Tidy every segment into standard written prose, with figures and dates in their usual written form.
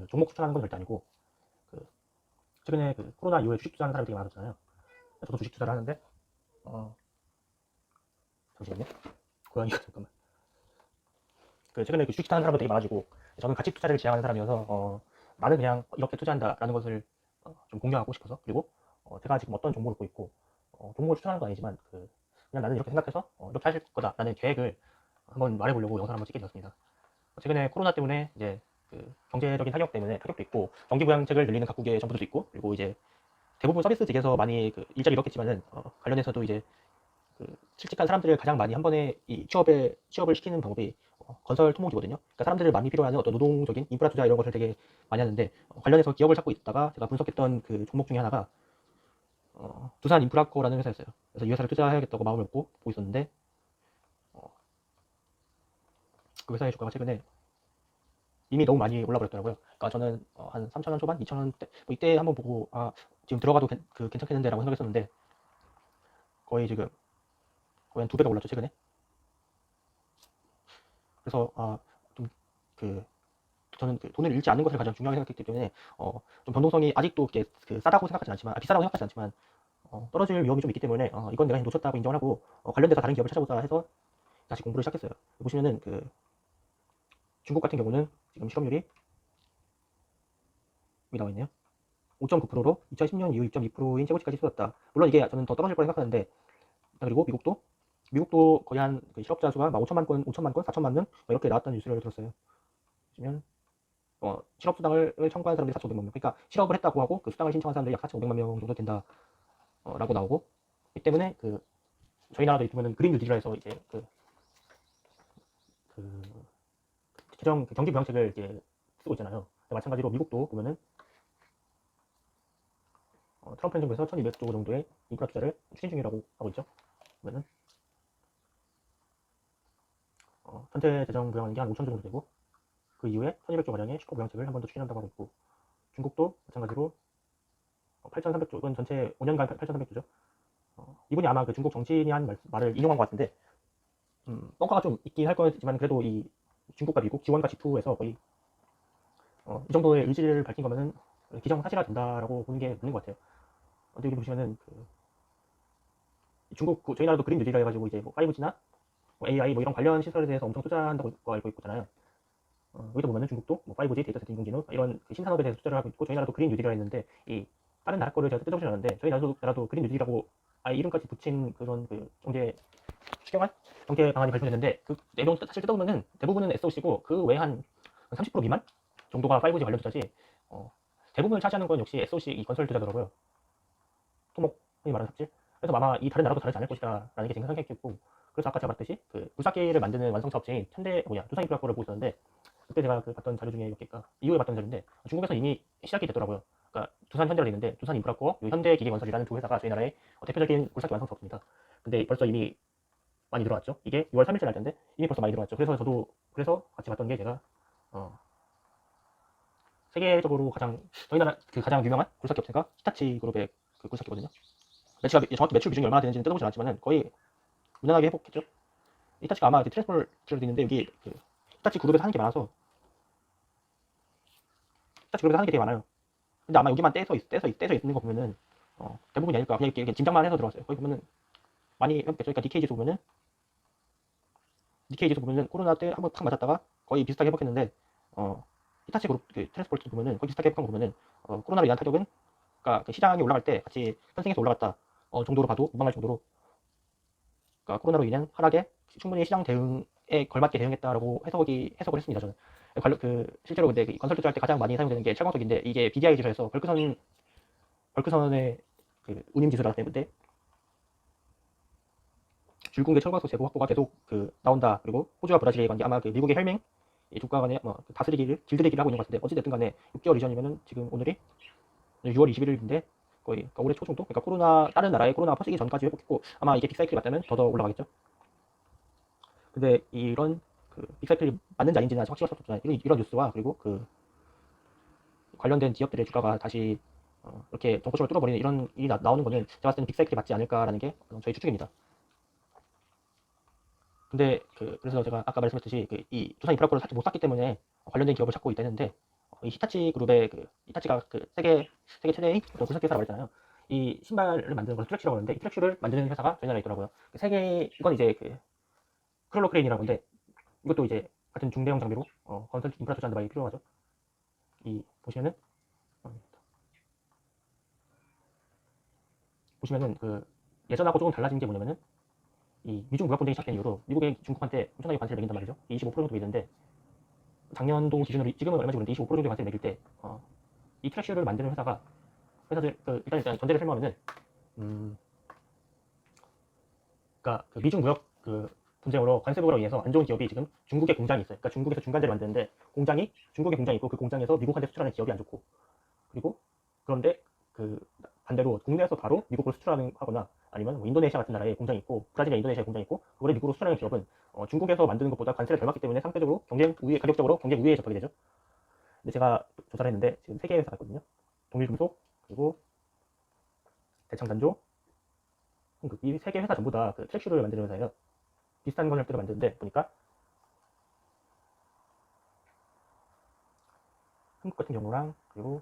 종목 추천하는 건 절대 아니고, 그 최근에 코로나 이후에 주식 투자하는 사람이 되게 많아졌잖아요. 저도 주식 투자를 하는데, 잠시만요. 고양이가 잠깐만. 최근에 주식 투자하는 사람도 되게 많아지고, 저는 가치 투자를 지향하는 사람이어서, 나는 그냥 이렇게 투자한다라는 것을 좀 공유하고 싶어서, 그리고 제가 지금 어떤 종목을 갖고 있고, 종목을 추천하는 건 아니지만, 그냥 나는 이렇게 생각해서 이렇게 하실 거다라는 계획을 한번 말해보려고 영상을 한번 찍게 되었습니다. 최근에 코로나 때문에 이제 경제적인 타격 때문에 타격도 있고, 경기부양책을 늘리는 각국의 정부도 있고, 그리고 이제 대부분 서비스직에서 많이 일자리 잃었겠지만은 관련해서도 이제 실직한 사람들을 가장 많이 한 번에 이 취업을 시키는 방법이 건설 토목이거든요. 그러니까 사람들을 많이 필요하는 어떤 노동적인 인프라 투자 이런 것을 되게 많이 하는데, 관련해서 기업을 찾고 있다가 제가 분석했던 종목 중에 하나가 두산 인프라코라는 회사였어요. 그래서 이 회사를 투자해야겠다고 마음을 먹고 보고 있었는데, 그 회사의 주가가 최근에 이미 너무 많이 올라버렸더라고요. 그러니까 저는 한 3,000원 초반, 2,000원대 뭐 이때 한번 보고 지금 들어가도 괜찮겠는데라고 생각했었는데, 거의 지금 거의 한 2배가 올랐죠 최근에. 그래서 좀 저는 돈을 잃지 않는 것을 가장 중요하게 생각했기 때문에 좀 변동성이 아직도 싸다고 생각하지 않지만, 비싸다고 생각하지 않지만 떨어질 위험이 좀 있기 때문에 이건 내가 놓쳤다고 인정을 하고 관련돼서 다른 기업을 찾아보자 해서 다시 공부를 시작했어요. 보시면은 중국 같은 경우는 지금 실업률이 여기 나와 있네요. 5.9%로 2010년 이후 2.2%인 최고치까지 쏟았다. 물론 이게 저는 더 떨어질 거라 생각하는데, 그리고 미국도 거의 한 실업자 수가 막 5천만 건, 4천만 명 이렇게 나왔다는 뉴스를 들었어요. 보시면 실업수당을 청구한 사람들이 4,500만 명. 그러니까 실업을 했다고 하고 수당을 신청한 사람들이 약 4,500만 명 정도 된다 라고 나오고, 이 때문에 저희 나라도 보면은 그린 뉴딜이라 해서 이제 경기 부양책을 이제 쓰고 있잖아요. 마찬가지로 미국도 보면은 트럼프 행정부에서 1,200조 정도의 인프라 투자를 추진 중이라고 하고 있죠. 그러면은 전체 재정 부양하는 게 한 5천 조 정도 되고, 그 이후에 1,200조 가량의 슈퍼 부양책을 한 번 더 추진한다고 하고 있고, 중국도 마찬가지로 8,300조, 이건 전체 5년간 8,300조죠. 이분이 아마 중국 정치인이 한 말을 인용한 것 같은데, 뻥카가 좀 있긴 할 거지만 그래도 이 중국과 미국 지원과 지투에서 거의 이 정도의 의지를 밝힌 거면은 기정사실화 된다라고 보는 게 맞는 것 같아요. 근데 여기 보시면은 중국 저희 나라도 그린 뉴딜이라 해가지고 이제 뭐 5G나 뭐 AI 뭐 이런 관련 시설에 대해서 엄청 투자한다고 알고 있잖아요. 여기도 보면은 중국도 뭐 5G, 데이터 센터, 인공지능 이런 신산업에 대해서 투자를 하고 있고, 저희 나라도 그린 뉴딜이라 했는데 이 다른 나라 거를 제가 뜯어보지 않았는데 저희 나라도 그린 뉴딜이라고 아예 이름까지 붙인 그런 경제 추경안 경제 방안이 발표됐는데, 그 내용 사실 뜯어보면은 대부분은 SOC고 그 외에 한 30% 미만 정도가 5G 관련 투자지, 대부분을 차지하는 건 역시 SOC 이 건설 투자더라고요. 토목 흔히 말하는 삽질. 그래서 아마 이 다른 나라도 다르지 않을 것이다라는 게 제 생각했고, 그래서 아까 제가 말했듯이 불사기를 만드는 완성차 업체인 두산인프라코를 보고 있었는데, 그때 제가 봤던 자료 중에 몇 개가 이후에 봤던 자료인데, 중국에서 이미 시작이 됐더라고요. 그러니까 두산 현대로 있는데 두산인프라코, 현대기계건설이라는 두 회사가 저희 나라의 대표적인 굴삭기 완성 사업입니다. 근데 벌써 이미 많이 늘어났죠. 이게 6월 3일째 날 텐데 이미 벌써 많이 늘어났죠. 그래서 같이 봤던 게 제가 세계적으로 저희 나라 가장 유명한 굴삭기 업체가 히타치 그룹의 굴삭기거든요. 정확히 매출 비중이 얼마나 되는지는 뜯어보지 않았지만은 거의 무난하게 회복했죠. 히타치가 아마 트랜스폴 들어도 있는데, 여기 히타치 그룹에서 하는 게 많아서 히타치 그룹에서 하는 게 되게 많아요. 근데 아마 여기만 떼서 있는 거 보면은 대부분이 아닐까. 그냥 이렇게 짐작만 해서 들어왔어요. 거기 보면은 많이 회복했죠. 그러니까 니케이 지수 보면은 코로나 때 한번 탁 맞았다가 거의 비슷하게 회복했는데, 히타치 그룹 트랜스폴트 보면은 거의 비슷하게 회복한 거 보면은 코로나로 인한 타격은, 그러니까 시장이 올라갈 때 같이 편승해서 올라갔다 정도로 봐도 무방할 정도로, 그러니까 코로나로 인한 하락에 충분히 시장 대응에 걸맞게 대응했다라고 해석을 했습니다. 저는 실제로 근데 건설 투자할 때 가장 많이 사용되는 게 철광석인데, 이게 BDI 지수에서 벌크선의 운임 지수라 때문에 줄공개 철광석 재고 확보가 계속 나온다. 그리고 호주와 브라질의 관계, 아마 미국의 혈맹 주가 간에 길들이기를 하고 있는 것 같은데, 어찌됐든 간에 6개월 이전이면은 지금 오늘이 6월 21일인데 거의 그러니까 올해 초 정도? 그러니까 다른 나라의 코로나 퍼지기 전까지 회복했고, 아마 이게 빅사이클이 맞다면 더 올라가겠죠. 근데 이런 빅사이클이 맞는지 아닌지는 아직 확실할 수 없잖아요. 이런 뉴스와 그리고 관련된 기업들의 주가가 다시 이렇게 정보적으로 뚫어버리는 이런 일이 나오는 거는 제가 봤을 때는 빅사이클이 맞지 않을까라는 게 저희 추측입니다. 근데 그래서 제가 아까 말씀했듯이 이 두산 인프라코를 못 샀기 때문에 관련된 기업을 찾고 있다 했는데, 이 히타치 그룹의 히타치가 세계 최대의 어떤 굴삭기 회사라고 했잖아요. 이 신발을 만드는 것을 트랙슈라고 하는데 이 트랙슈를 만드는 회사가 저희 나라에 있더라고요. 이건 이제 크롤러 크레인이라고 하는데 이것도 이제 같은 중대형 장비로 건설 인프라 투자하는데 많이 필요하죠. 보시면은 예전하고 조금 달라진 게 뭐냐면은 이 미중 무역 분쟁이 시작된 이후로 미국이 중국한테 엄청나게 관세를 매긴단 말이죠. 25% 정도 매기는데 작년도 기준으로 지금은 얼마인지 모르는데 25% 정도 관세를 매길 때 이 트랙슈를 만드는 회사들 일단 전제를 설명하면은 그러니까 미중 무역 분쟁으로 관세 부과로 인해서 안 좋은 기업이 지금 중국에 공장이 있어요. 그러니까 중국에서 중간재를 만드는데 중국에 공장이 있고 그 공장에서 미국한테 수출하는 기업이 안 좋고 그리고 그런데 반대로 국내에서 바로 미국으로 수출하거나 아니면 뭐 인도네시아 같은 나라에 공장이 있고 브라질이나 인도네시아에 공장이 있고 그거를 미국으로 수출하는 기업은 중국에서 만드는 것보다 관세를 덜 받기 때문에 상대적으로 가격적으로 경쟁 우위에 접하게 되죠. 근데 제가 조사를 했는데 지금 3개의 회사가 있거든요. 동일금속 그리고 대창단조 한국 이 3개 회사 전부 다 트랙슈를 만드는 회사예요. 비슷한 건설들을 만드는데 보니까 한국 같은 경우랑 그리고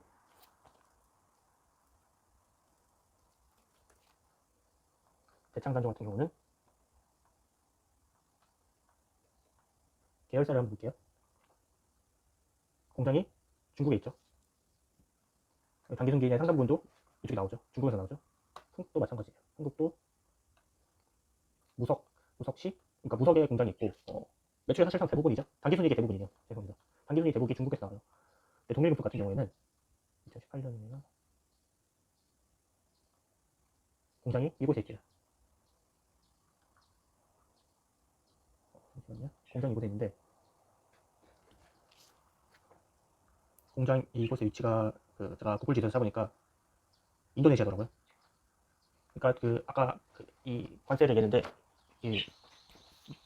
대창단조 같은 경우는 계열사를 한번 볼게요. 공장이 중국에 있죠. 단기순기의 상당 부분도 이쪽에 나오죠. 중국에서 나오죠. 한국도 마찬가지예요. 한국도 무석시, 그러니까 무석의 공장이 있고 매출의 사실상 대부분이죠. 단기순이익의 대부분이에요. 죄송합니다. 단기순이익 대부분이 중국에서 나와요. 근데 동일금속 같은 경우에는 2018년이면 공장이 이곳에 있죠. 잠시만요. 공장이 이곳에 있는데 공장 이곳의 위치가 제가 구글 지도에서 찾아보니까 인도네시아더라고요. 그러니까 아까 이 관세를 내는데 이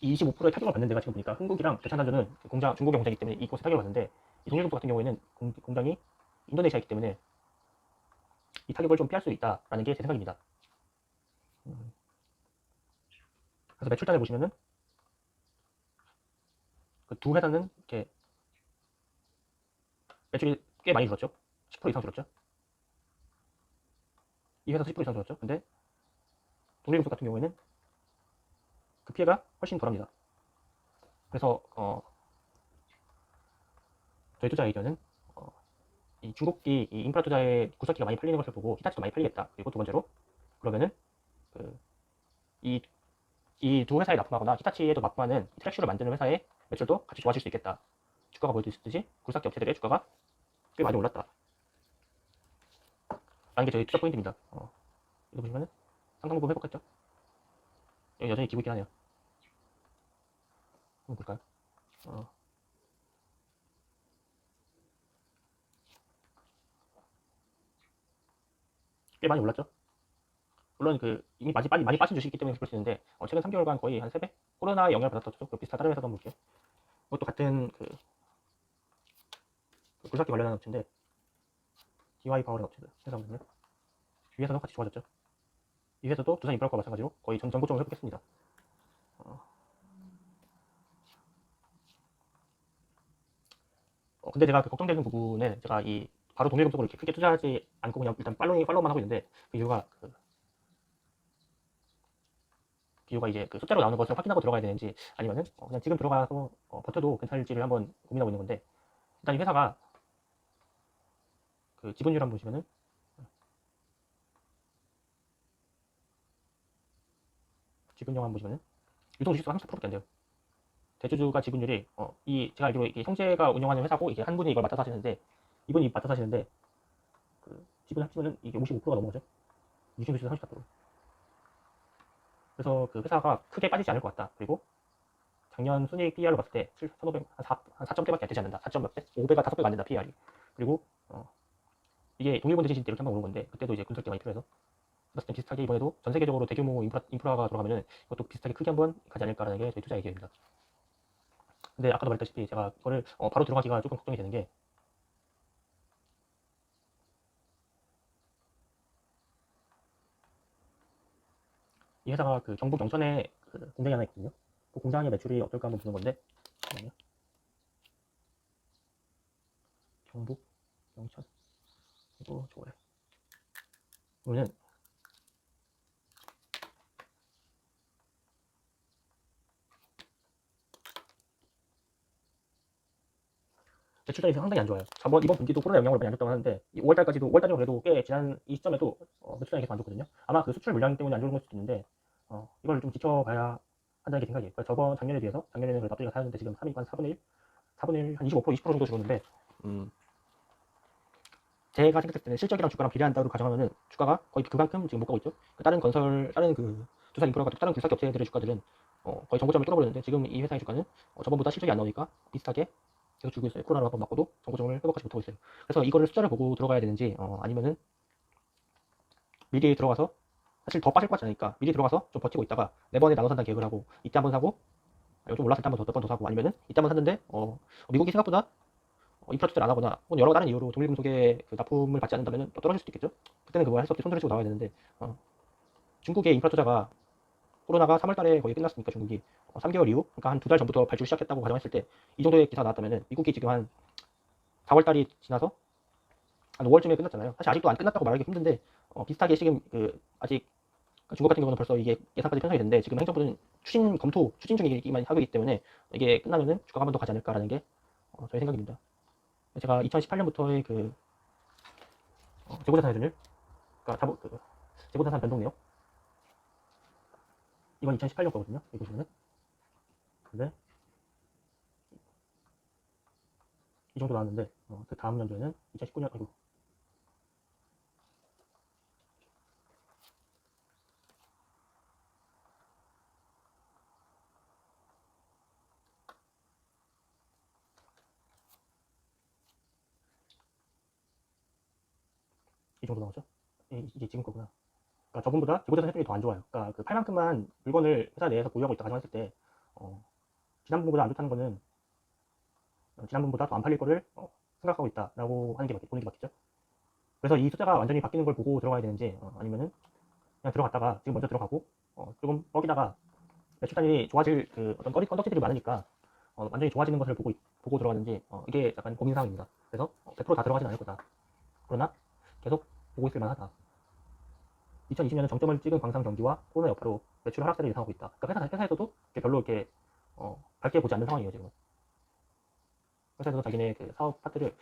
25%의 타격을 받는 데가 지금 보니까 한국이랑 대창단조는 중국의 공장이기 때문에 이곳에 타격을 받는데 이 동일금속 같은 경우에는 공장이 인도네시아에 있기 때문에 이 타격을 좀 피할 수 있다라는 게 제 생각입니다. 그래서 매출단을 보시면은 두 회사는 이렇게 매출이 꽤 많이 줄었죠. 10% 이상 줄었죠. 이 회사 10% 이상 줄었죠. 근데 동일금속 같은 경우에는 그 피해가 훨씬 덜합니다. 그래서 저희 투자 의견은 이 중국이 이 인프라 투자에 굴삭기가 많이 팔리는 것을 보고 히타치도 많이 팔리겠다. 그리고 두 번째로 그러면은 이 두 회사에 납품하거나 히타치에도 납품하는 트랙슈를 만드는 회사의 매출도 같이 좋아질 수 있겠다. 주가가 보여드렸듯이 굴삭기 업체들의 주가가 꽤 많이 올랐다. 라는 게 저희 투자 포인트입니다. 이거 보시면은 상당 부분 회복했죠. 여기 여전히 기고 있긴 하네요. 한번 볼까요? 꽤 많이 올랐죠. 물론 이미 많이 빠진 주식이기 때문에 그럴 수 있는데 최근 3개월간 거의 한 3배? 코로나 영향을 받았었죠. 비슷한 다른 회사도 한번 볼게요. 이것도 같은 굴삭기 관련한 업체인데 DY 파워라는 회사거든요. 이 회사도 같이 좋아졌죠. 이 회사도 두산 인프라과 마찬가지로 거의 전고점을 회복했습니다. 근데 제가 걱정되는 부분은 제가 바로 동일금속으로 이렇게 크게 투자하지 않고 그냥 일단 팔로우만 하고 있는데 그 이유가 이제 숫자로 나오는 것을 확인하고 들어가야 되는지 아니면은 그냥 지금 들어가서 버텨도 괜찮을지를 한번 고민하고 있는 건데 일단 이 회사가 지분율 한번 보시면은 지분율 한번 보시면은 유동주식수가 34%밖에 안 돼요. 대주주가 지분율이 제가 알기로 이게 형제가 운영하는 회사고 이게 한 분이 이걸 맡아서 하시는데 이분이 맡아서 하시는데 지분 합치면은 이게 55%가 넘어가죠. 유동주식수 34%. 그래서 회사가 크게 빠지지 않을 것 같다. 그리고 작년 순이익 PER로 봤을 때 1,500, 한 4점대밖에 안 되지 않는다. 4점 몇 배? 5배가 5배가 안 된다, PER이. 그리고 이게 동일본 대신 때 이렇게 한번 오는 건데 그때도 이제 분석이 많이 필요해서 봤을 때 비슷하게 이번에도 전 세계적으로 대규모 인프라가 들어가면은 이것도 비슷하게 크게 한번 가지 않을까라는 게 저희 투자 의견입니다. 근데 아까도 말했다시피 제가 이거를 바로 들어가기가 조금 걱정이 되는 게 이 회사가 경북 영천에 공장이 하나 있거든요. 그 공장의 매출이 어떨까 한번 보는 건데 잠깐만요. 경북, 영천, 그리고 좋아요. 그러면은 매출장이 상당히 안 좋아요. 이번 분기도 코로나 영향으로 많이 안 좋다고 하는데 5월달까지도 5월달이면 그래도 꽤 지난 이 시점에도 매출장이 계속 안 좋거든요. 아마 그 수출 물량 때문에 안 좋은 걸 수도 있는데 이걸 좀 지켜봐야 한다는 게 생각이에요. 그러니까 작년에 비해서 작년에는 그래도 앞뒤가 사였는데 지금 3위 한 4분의 1, 한 25%, 20% 정도 줄었는데 제가 생각했을 때는 실적이랑 주가랑 비례한다고 가정하면은 주가가 거의 그만큼 지금 못 가고 있죠. 다른 그 두사 인프라가 다른 굴삭기 업체들의 주가들은 거의 정고점을 뚫어버렸는데 지금 이 회사의 주가는 저번보다 실적이 안 나오니까 비슷하게 계속 줄고 있어요. 코로나로 한번 맞고도 정고점을 회복하지 못하고 있어요. 그래서 이거를 숫자를 보고 들어가야 되는지 아니면은 미리 들어가서 사실 더 빠질 것 같지 않으니까 미리 들어가서 좀 버티고 있다가 4번에 나눠 산다는 계획을 하고 이때 한번 사고 좀 올랐을 때 몇 번 더 사고 아니면은 이때 한번 샀는데 미국이 생각보다 인프라 투자를 안 하거나 혹은 여러 다른 이유로 동일금속의 그 납품을 받지 않는다면 또 떨어질 수도 있겠죠. 그때는 그거 할 수 없이 손들을 치고 나와야 되는데 중국의 인프라 투자가 코로나가 3월달에 거의 끝났으니까 중국이 3개월 이후 그러니까 한 2달 전부터 발주 시작했다고 가정했을 때 이 정도의 기사가 나왔다면은 미국이 지금 한 4월달이 지나서 한 5월쯤에 끝났잖아요. 사실 아직도 안 끝났다고 말하기 힘든데 비슷하게 지금 아직 중국 같은 경우는 벌써 이게 예상까지 편성이 됐는데 지금 행정부는 추진 중이기만 하기 때문에 이게 끝나면은 주가가 한 번 더 가지 않을까라는 게 저의 생각입니다. 제가 2018년부터의 그 재고자산 회전율, 그러니까 재고자산 변동 내역 이건 2018년 거거든요. 여기 보시면은 근데 이 정도 나왔는데 그 다음 연도에는 2019년 아이고 이 정도 나오죠. 이게 지금 거구나. 그러니까 저분보다 재고자산 회전율이 더 안 좋아요. 그러니까 그 팔만큼만 물건을 회사 내에서 보유하고 있다 가정했을 때 지난분보다 안 좋다는 거는 지난분보다 더 안 팔릴 거를 생각하고 있다라고 보는 게 맞겠죠. 그래서 이 숫자가 완전히 바뀌는 걸 보고 들어가야 되는지 아니면은 그냥 들어갔다가 지금 먼저 들어가고 조금 뻐기다가 매출 단위 좋아질 그 어떤 건덕지들이 많으니까 완전히 좋아지는 것을 보고 들어가는지 이게 약간 고민 사항입니다. 그래서 100%다 들어가진 않을 거다. 그러나 계속 보고 있을 만하다. 2020년은 정점을 찍은 광산 경기와 코로나 여파로 매출 하락세를 예상하고 있다. 그러니까 회사에서도 별로 이렇게 밝게 보지 않는 상황이에요 지금. 회사에서 자기네 그 사업 파트를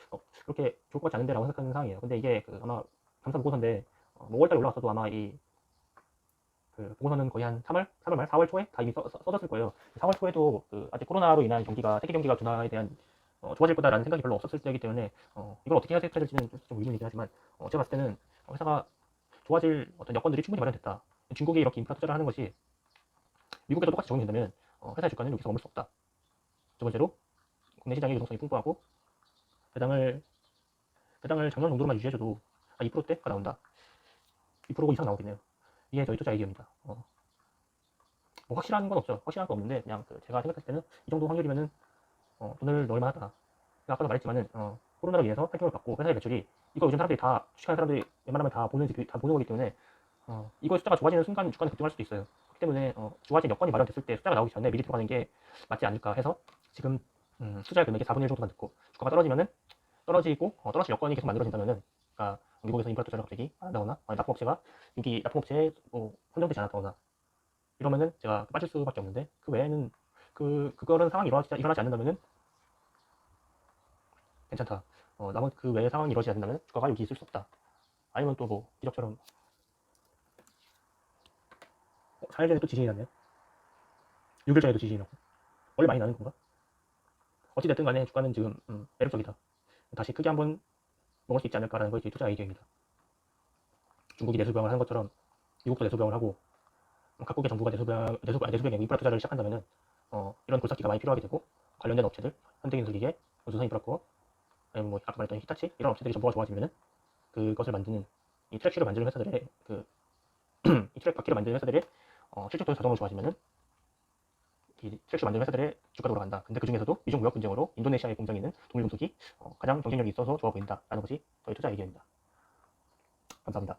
그렇게 좋을 것 같지 않은데라고 생각하는 상황이에요. 근데 이게 아마 감사 보고서인데 뭐 5월달에 올라왔어도 아마 그 보고서는 거의 한 3월 말, 4월 초에 다 이미 써졌을 거예요. 4월 초에도 아직 코로나로 인한 세계 경기가 둔화에 대한 좋아질 거다라는 생각이 별로 없었을 때이기 때문에 이걸 어떻게 해석해야 될지는 좀 의문이긴 하지만 제가 봤을 때는 회사가 좋아질 어떤 여건들이 충분히 마련됐다. 중국이 이렇게 인프라 투자를 하는 것이 미국에도 똑같이 적용된다면 회사의 주가는 여기서 머물 수 없다. 두 번째로 국내 시장의 유동성이 풍부하고 배당을 작년 정도로만 유지해줘도 2%대가 나온다. 2% 이상 나오겠네요. 이게 저희 투자 아이디어입니다. 뭐 확실한 건 없죠. 확실한 건 없는데 그냥 제가 생각했을 때는 이 정도 확률이면은 돈을 넣을 만하다. 아까도 말했지만은 코로나로 인해서 타격을 받고 회사의 매출이 이거 요즘 사람들이 다 주식하는 사람들이 웬만하면 다 보는 거기 때문에 이거 숫자가 좋아지는 순간 주가는 급등할 수도 있어요. 그렇기 때문에 좋아진 여건이 마련됐을 때 숫자가 나오기 전에 미리 들어가는 게 맞지 않을까 해서 지금 투자의 금액의 4분의 1 정도만 듣고 주가가 떨어지면은 떨어지고 떨어질 여건이 계속 만들어진다면은 그러니까 미국에서 인프라 투자를 갑자기 안 한다거나 납품업체가 여기 납품업체에 선정되지 않았다거나 이러면은 제가 빠질 수밖에 없는데 그 외에는 그거는 상황이 일어나지 않는다면은 괜찮다. 남은 그 외의 상황이 이루어지지 않는다면 주가가 여기 있을 수 없다. 아니면 또 뭐 기적처럼 4일 전에 또 지진이 났네요. 6일 전에도 지진이 났고 원래 많이 나는 건가? 어찌됐든 간에 주가는 지금 매력적이다. 다시 크게 한번 먹을 수 있지 않을까라는 것이 투자 아이디어입니다. 중국이 내수병을 하는 것처럼 미국도 내수병을 하고 각국의 정부가 내수병에 인프라 투자를 시작한다면은 이런 골삭기가 많이 필요하게 되고 관련된 업체들, 현대인수기계, 우주선 인프라코어, 아니면 뭐 아까 말했던 히타치 이런 업체들이 정보가 좋아지면은 그것을 만드는 이 트랙슈를 만드는 회사들의 이 트랙 바퀴를 만드는 회사들의 실적도 자동으로 좋아지면은 이 트랙슈 만드는 회사들의 주가도 올라간다. 근데 그 중에서도 미중 무역 분쟁으로 인도네시아에 공장이 있는 동일금속이 가장 경쟁력이 있어서 좋아 보인다라는 것이 저희 투자 아이디어입니다. 감사합니다.